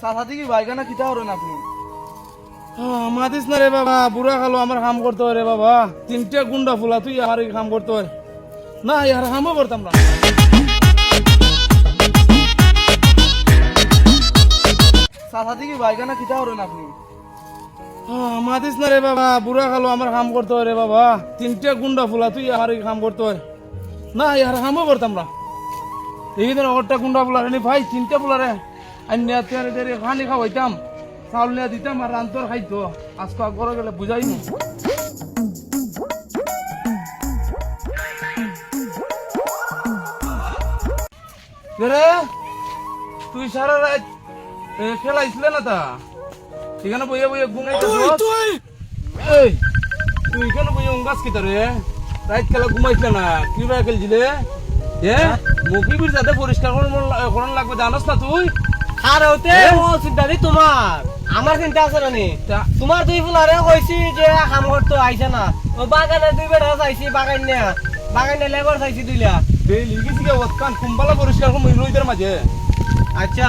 সাথে কি বাইগানা কিতা করেন আপনি? মাতিস না রে বাবা, বুড়া খালো আমার কাম করতে হয় রে বাবা। তিনটা গুন্ডা ফুলা তুই আমার কাম করতে হয় না, ইয়ার কামও করতাম না। সাথে কি বাইগানা কিতা করেন আপনি? মাতিস না রে বাবা, বুড়া খালো আমার কাম করতে হয় রে বাবা। তিনটা গুন্ডা ফুলা তুই আমার কাম করতে হয় না, ইয়ার কামও করতাম না। এই ধর ওরটা গুন্ডা ফুলা রে ভাই, তিনটা ফুলা রে আইনিয়া খানি খাওয়াইতাম, চাউল নিয়ে দিতাম আর রান্তর খাইতো। আজকে ঘরে গেলে বুঝাই না। তুই সারা রাত খেলাইছিলে না তা? এখানে বইয়া বইয়া ঘুমাইতেছ? এই তুই এখানে বইয়া গাছ কিতা রে? রাত খেলা ঘুমাইছিলে না? কি ভাই খেলছিলে? মুখি যাতে পরিষ্কার করার লাগবে জানাস না তুই? আর ওতে ও চিন্তারি তোমার, আমার চিন্তা আছে না নি? তোমার দুই ফুলারে কইছি যে কাম করতে আইছে না, ও বাগানে দুই বেড়া চাইছি, বাগানে লেবার চাইছি দুইলা। এই লিগেছি কে ওতকান কুম্বালা পরিষ্কার করব রইদের মাঝে। আচ্ছা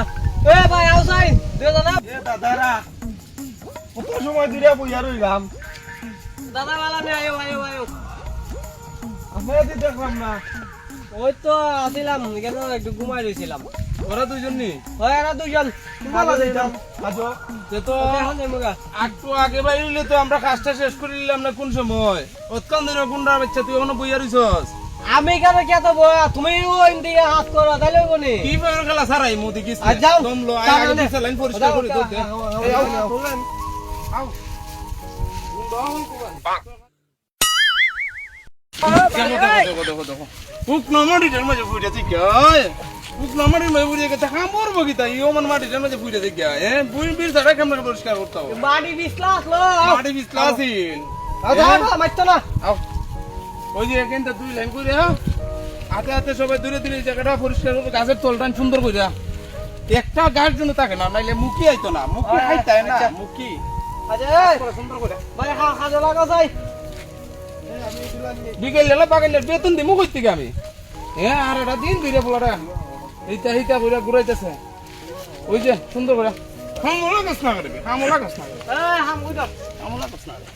এ ভাই আউসাই দে দাদা। এ দাদারা কত সময় দিরা বইয়া রইলাম, দাদা वाला নে আয়ো আয়ো আয়ো। আমরা দি দেখলাম না। ওই তো আসিলাম এখানে একটু ঘুমাই রইছিলাম। ওরা দুইজন নি? ওই এরা দুইজন কুম্বালা দিতাম আজো তে তো এখন যাইমুগা। একটু আগে বাইরে তো আমরা কাজটা শেষ করে নিলাম না কোন সময়? ওতকান দিন গুন্ডা বাচ্চা তুই এখনো বইয়া রইছস? আমি কেন কে তো বয়া, তুমি ওই দিকে হাত করো তাইলে বনি কি ভাবে খেলা সারাই মোদি কিস আজ যাও দমলো আগে দিছে লাইন পরিষ্কার করে দে। এই আও আও গুন্ডা হল কোবান দেখো দেখো উক নমাডিটার মাঝে ফুইটা ঠিক গায়, উক নমাডির মাঝে ফুইটা গেছে কামড় বগিতা ইও মান মাটিটার মাঝে ফুইটা ঠিক গায়। বুই বির সারা কেমন পরিষ্কার করতে হবে? বাড়ি বিছলাস লো মাটি বিছলাসিল দাদা মারতো না। আও ওই যে এখানটা দুই লাইন করে হাতে হাতে সবাই দূরে দূরে জায়গাটা পরিষ্কার করবে, গাছের তলটান সুন্দর করে একটা গাছ জন্য থাকে না, নাইলে মুখি আইতো না, মুখি খাইতায় না মুখি। আচ্ছা সুন্দর করে ভাই খাজা লাগা যাই বিকেল এলা বাগানের বেতন দিমু কই থেকে আমি? আর এটা দিন দুইটা পোলাটা এইটা এইটা করে ঘুরাইতেছে। ওই যে সুন্দর করে হামলা গাছ না করবি, হামলা গাছ না করবি, এই হাম কইতো হামলা গাছ না করবি।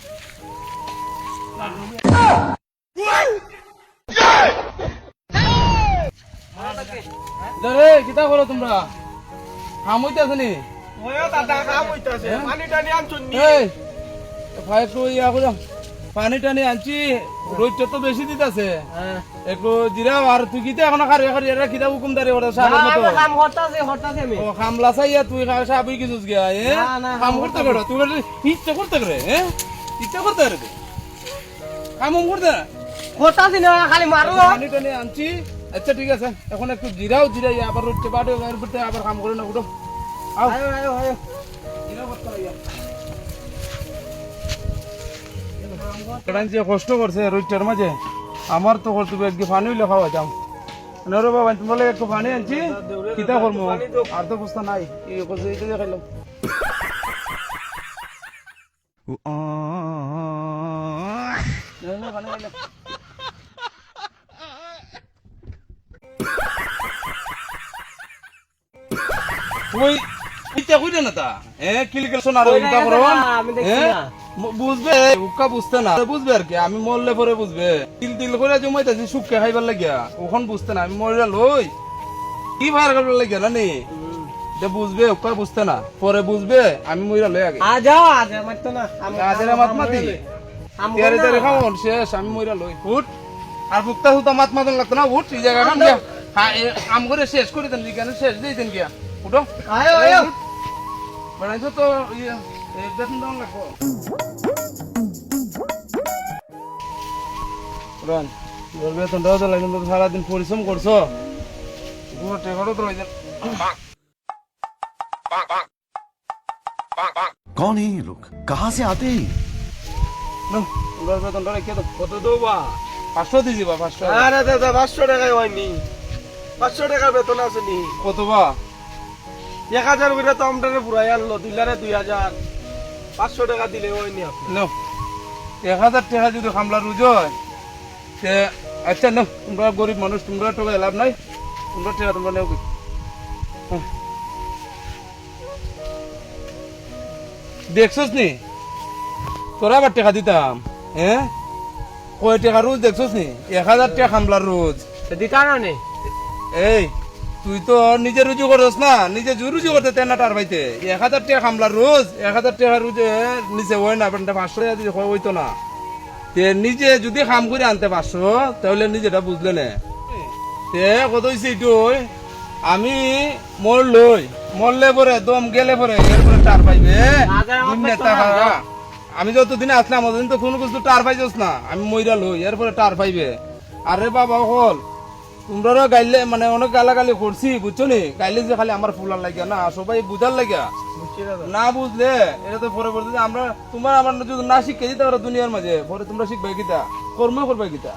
রে কিতা করো তোমরা? হাম হইতেছে নি? ওয়ো দাদা কাম হইতাছে, পানি টানি আনছুন নি। এই ভাই একটু ইয়া করে পানি টানি আনছি, রোদটা তো বেশি দিতেছে, একটু জিরাও। আর তুই কিতা এখন খারি খারি এরা কিতা হুকুমদারি ওরা সাহেবের মতো কাম করতাছে আমি। ও খামলা চাইয়া তুই সাহেবই কিছুস গিয়া কাম করতে পারো তুই? ইচ্ছা করতে করে ইচ্ছা করতে পারে কাম করতে না করতাছি না খালি মারো। পানি টানি আনছি। আচ্ছা ঠিক আছে, এখন একটু জিরাও জিরাই আবার রোদটা বাড়ে আবার কাম করে না উঠো। আও আয়ো আয়ো আয়ো জিরাও করতে লাইয়া কষ্ট করছে রোজটার মাঝে, আমার তো করতে একদিন পানি হইলে খাওয়া যাম না রে বাবা। তোমার একটু পানি আনছি, কিতা করবো আর তো বুঝতে নাই এইটা খাইলাম। ওই ইচ্ছা কইরে না তা কিলিকেল শোনা রে ইটা করো আমি দেখছি না। বুঝবে উকা বুঝতে না, বুঝবে আর কি আমি মরলে পরে বুঝবে। তিল তিল করে জমাইতেছি শুককে খাইবার লাগিয়া, ওখান বুঝতে না আমি মরে লই কি ভার করবার লাগিয়া না নি বুঝবে, উকা বুঝতে না পরে বুঝবে আমি মইরা লই আগে। আজা আজা মারতো না আজেরা মাত মাতি তেরে তেরে খাওন শেষ আমি মইরা লই উঠ। আর বুকটা হুতা মাত মাতন লাগতো না, উঠ এই জায়গা কাম গিয়া আম করে শেষ করে দেন লিখানে শেষ দিয়ে দেন গিয়া উঠো। আয়ো আয়ো বাড়াইছো তো বেতন দেওয়ান লাগবো। বেতন দেওয়া তো লাগবে, সারাদিন পরিশ্রম করছো, টেকারও তো লাগবে। कौन है ये लोग? कहाँ से आते हैं? বেতনটা রেখে দাও। কত দেবো? 500 দিছি বা 500। আরে দাদা 500 টাকায় হয়নি, 500 টাকা বেতন আছে নি। কত বা? 1000 করে তো আমটারে পুরাই আনলো, দিলারে 2000, 500 টাকা দিলে হয়নি আপনি। নাও 1000 টাকা যদি খামলা রুজ হয় আচ্ছা নাও, তোমরা গরিব মানুষ, তোমরা টাকা লাভ নাই, তোমরা টাকা তোমরা নেও। দেখছস নি তোরা আবার টাকা দিতাম হ্যাঁ কয় টাকা রোজ দেখছস নি 1000 টাকা খামলার রোজ দিতা না নে এই তুই তো নিজে রুজু করছ না নিজে রুজু করতে তেন না টার পাইতে 1000 টাকা খামলার রোজ 1000 টাকা রোজ নিচে হয় না বেটা 500 টাকা দিলে হইতো না তে নিজে যদি কাম করে আনতে পারছো তাহলে নিজেটা বুঝলে না তে কত হইছে এটু আমি মরলে পরে দম গেলে পরে এরপরে টার পাইবে দুনিয়া টাকা আমি যতদিন আসলাম অতদিন তো কোনো কিছু টার পাইছস না আমি মইরা লই এরপরে টার পাইবে আরে বাবা হল তোমরা গাইলে মানে অনেক গালাগালি করছি বুঝছো নি গাইলে যে খালি আমার ফুলার লাগিয়া না সবাই বুঝার লাগিয়া না বুঝলে এটা তো পরে বলতে আমরা তোমার আমার যদি না শিখে দিতে পারো দুনিয়ার মাঝে পরে তোমরা শিখবে গীতা কর্ম করবে গীতা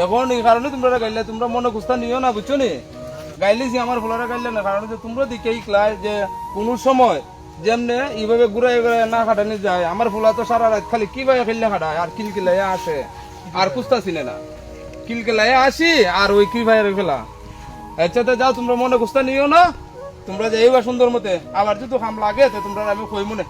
এখন এই কারণে তোমরা গাইলে তোমরা মনে গুস্তা নিও না বুঝছো নি গাইলেছি আমার ফুলারা গাইলে না কারণ তোমরা দিকেই ক্লাই যে কোন সময় যেমনে এইভাবে ঘুরাই না খাটানি যায় আমার ফুলা তো সারা রাত খালি কিভাবে খেললে খাটায় আর কিলকিলাই আসে আর কুস্তা ছিল না কিলকিলাই আসি আর ওই কি ভাই খেলা আচ্ছা তো যাও তোমরা মনে গুস্তা নিও না তোমরা যাইবা সুন্দর মতে আবার যদি খাম লাগে তো তোমরা আমি কই মনে